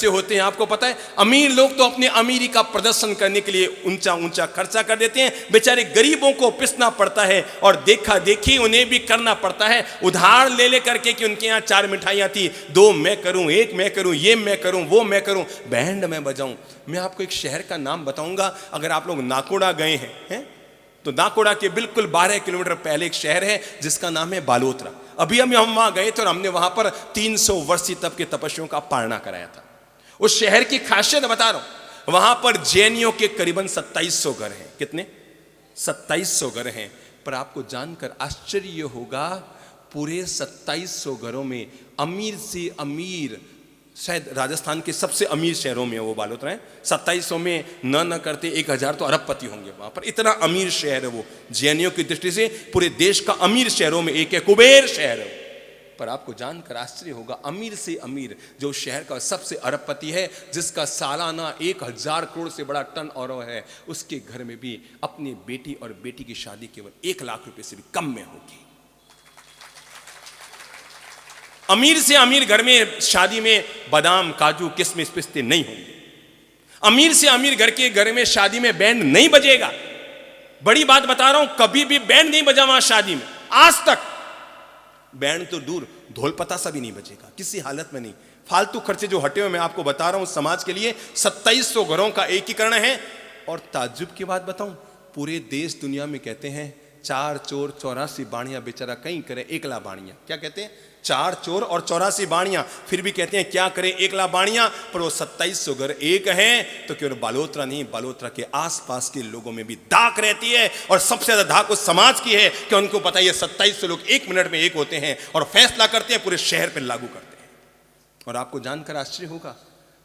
होते हैं। आपको पता है, अमीर लोग तो अपने अमीरी का प्रदर्शन करने के लिए ऊंचा ऊंचा खर्चा कर देते हैं। बेचारे गरीबों को पिसना पड़ता है और देखा देखी उन्हें भी करना पड़ता है, उधार ले ले करके कि उनके यहाँ 4 मिठाइयाँ थी, 2 मैं करूं, 1 मैं करूं, ये मैं करूं, वो मैं करूं, बैंड मैं बजाऊं। मैं आपको एक शहर का नाम बताऊंगा। अगर आप लोग नाकोड़ा गए हैं तो नाकोड़ा के बिल्कुल 12 किलोमीटर पहले एक शहर है जिसका नाम है बालोतरा। अभी हम वहां गए थे और हमने वहां पर 300 वर्षीय तप के तपस्वियों का पारणा कराया था। उस शहर की खासियत बता रहा हूं, वहां पर जैनियों के करीबन 2700 घर हैं। कितने? 2700 घर हैं। पर आपको जानकर आश्चर्य होगा, पूरे 2700 घरों में अमीर से अमीर, शायद राजस्थान के सबसे अमीर शहरों में वो बालोतरा है, 2700 में न करते 1000 तो अरबपति होंगे वहां पर। इतना अमीर शहर है वो, जैनियों की दृष्टि से पूरे देश का अमीर शहरों में एक है, कुबेर शहर है। पर आपको जानकर आश्चर्य होगा, अमीर से अमीर जो शहर का सबसे अरबपति है, जिसका सालाना 1000 करोड़ से बड़ा टर्न ओवर है, उसके घर में भी अपनी बेटी और बेटी की शादी केवल 1 लाख रुपए से भी कम में होगी। अमीर से अमीर घर में शादी में बादाम, काजू, किशमिश, पिस्ते नहीं होंगे। अमीर से अमीर घर में शादी में बैंड नहीं बजेगा। बड़ी बात बता रहा हूं, कभी भी बैंड नहीं बजा वहां शादी में, आज तक। बैंड तो दूर, ढोल पतासा भी नहीं बजेगा, किसी हालत में नहीं। फालतू खर्चे जो हटे हुए मैं आपको बता रहा हूं समाज के लिए। 2700 घरों का एकीकरण है। और ताज्जुब की बात बताऊं, पूरे देश दुनिया में कहते हैं 4 चोर 84 बाणियां, बेचारा कहीं करे 1 लाख बाणियां। क्या कहते हैं? 4 चोर और 84 बाणियां, फिर भी कहते हैं क्या करें 1 लाख बाणियां। पर वो 2700 घर एक हैं तो केवल बालोतरा नहीं, बालोतरा के आसपास के लोगों में भी धाक रहती है। और सबसे ज्यादा धाक उस समाज की है कि उनको पता है ये 2700 लोग 1 मिनट में एक होते हैं और फैसला करते हैं, पूरे शहर पर लागू करते हैं। और आपको जानकर आश्चर्य होगा,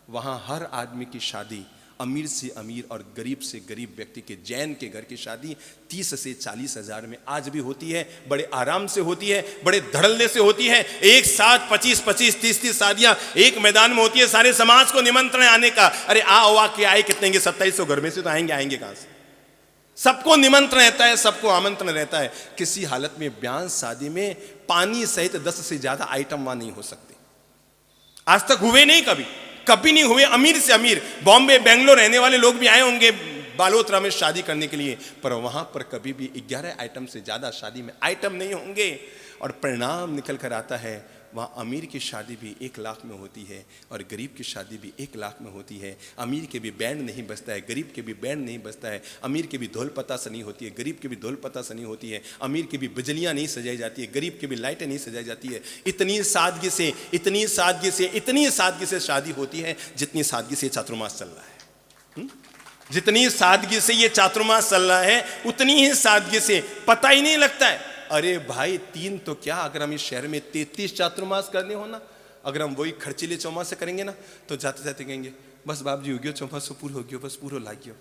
वहां हर आदमी की शादी, अमीर से अमीर और गरीब से गरीब व्यक्ति के, जैन के घर की शादी 30 से 40 हजार में आज भी होती है। बड़े आराम से होती है, बड़े धड़ल्ले से होती है। एक साथ 25-25, 30-30 शादियां एक मैदान में होती है। सारे समाज को निमंत्रण आने का। अरे आ के आए कितने? 2700 घर में से तो आएंगे कहां से? सबको निमंत्रण रहता है, सबको आमंत्रण रहता है। किसी हालत में ब्याह शादी में पानी सहित 10 से ज्यादा आइटम वहां नहीं हो सकते। आज तक हुए नहीं, कभी नहीं हुए। अमीर से अमीर, बॉम्बे, बेंगलोर रहने वाले लोग भी आए होंगे बालोतरा में शादी करने के लिए, पर वहां पर कभी भी 11 आइटम से ज्यादा शादी में आइटम नहीं होंगे। और परिणाम निकल कर आता है, वहाँ अमीर की शादी भी 1 लाख में होती है और गरीब की शादी भी 1 लाख में होती है। अमीर के भी बैंड नहीं बजता है, गरीब के भी बैंड नहीं बजता है। अमीर के भी ढोल पतासा नहीं होती है, गरीब के भी ढोल पतासा नहीं होती है। अमीर की भी बिजलियाँ नहीं सजाई जाती है, गरीब की भी लाइटें नहीं सजाई जाती है। इतनी सादगी से, इतनी सादगी से, इतनी सादगी से शादी होती है जितनी सादगी से चातुर्मास चल रहा है। जितनी सादगी से ये चातुर्मास चल रहा है, उतनी ही सादगी से पता ही नहीं लगता है। अरे भाई 3 तो क्या, अगर हम इस शहर में 33 चातुर्मास करने हो ना, अगर हम वही खर्चीले चौमास से करेंगे ना, तो जाते जाते कहेंगे बस बाप जी हो गयो, चौमास पूरा हो गयो, बस पूरा लागियो।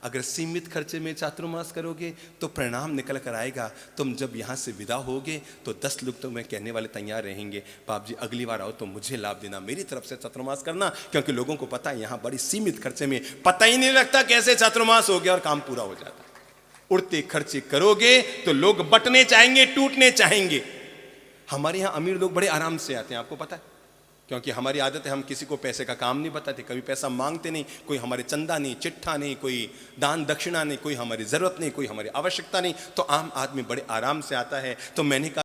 अगर सीमित खर्चे में चातुर्मास करोगे तो परिणाम निकल कर आएगा। तुम जब यहाँ से विदा होगे तो 10 लोग तो मैं कहने वाले तैयार रहेंगे, बाप जी अगली बार आओ तो मुझे लाभ देना, मेरी तरफ से चातुर्मास करना, क्योंकि लोगों को पता है यहाँ बड़ी सीमित खर्चे में पता ही नहीं लगता कैसे चातुर्मास हो गया और काम पूरा हो जाता। उड़ते खर्चे करोगे तो लोग बटने चाहेंगे, टूटने चाहेंगे। हमारे यहाँ अमीर लोग बड़े आराम से आते हैं, आपको पता है, क्योंकि हमारी आदत है हम किसी को पैसे का काम नहीं बताते, कभी पैसा मांगते नहीं, कोई हमारे चंदा नहीं, चिट्ठा नहीं, कोई दान दक्षिणा नहीं, कोई हमारी जरूरत नहीं, कोई हमारी आवश्यकता नहीं, तो आम आदमी बड़े आराम से आता है। तो मैंने कहा